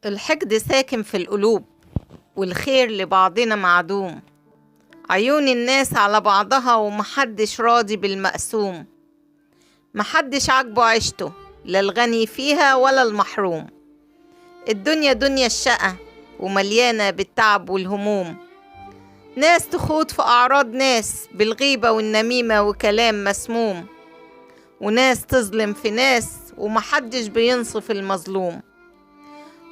الحقد ساكن في القلوب، والخير لبعضنا معدوم. عيون الناس على بعضها ومحدش راضي بالمقسوم. محدش عاجبه عيشته، لا الغني فيها ولا المحروم. الدنيا دنيا الشقة ومليانة بالتعب والهموم. ناس تخوض في أعراض ناس بالغيبة والنميمة وكلام مسموم، وناس تظلم في ناس ومحدش بينصف المظلوم.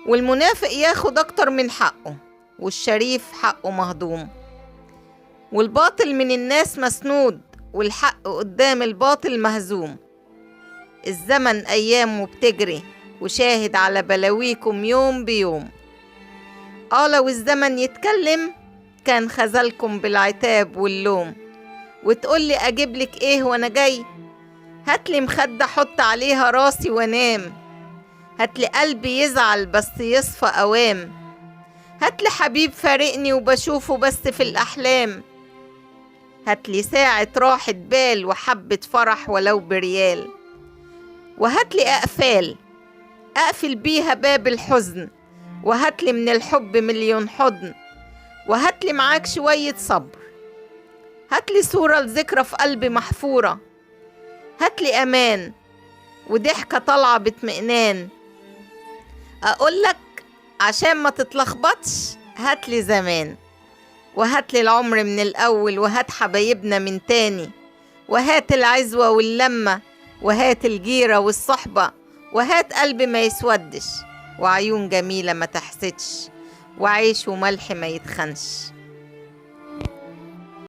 والمنافق ياخد أكتر من حقه، والشريف حقه مهضوم. والباطل من الناس مسنود، والحق قدام الباطل مهزوم. الزمن أيام وبتجري، وشاهد على بلاويكم يوم بيوم. لو الزمن يتكلم كان خذلكم بالعتاب واللوم. وتقولي أجيبلك إيه وأنا جاي؟ هاتلي مخدة حط عليها راسي وانام. هاتلي قلبي يزعل بس يصفى أوام. هاتلي حبيب فارقني وبشوفه بس في الأحلام. هاتلي ساعة راحة بال وحبة فرح ولو بريال. وهاتلي أقفل بيها باب الحزن. وهاتلي من الحب مليون حضن. وهاتلي معاك شوية صبر. هاتلي صورة لذكرى في قلبي محفورة. هاتلي أمان وضحكة طالعة باطمئنان. أقولك عشان ما تتلخبطش هاتلي زمان. وهاتلي العمر من الأول، وهات حبايبنا من تاني. وهات العزوة واللمة، وهات الجيرة والصحبة. وهات قلب ما يسودش، وعيون جميلة ما تحسدش، وعيش وملح ما يتخنش.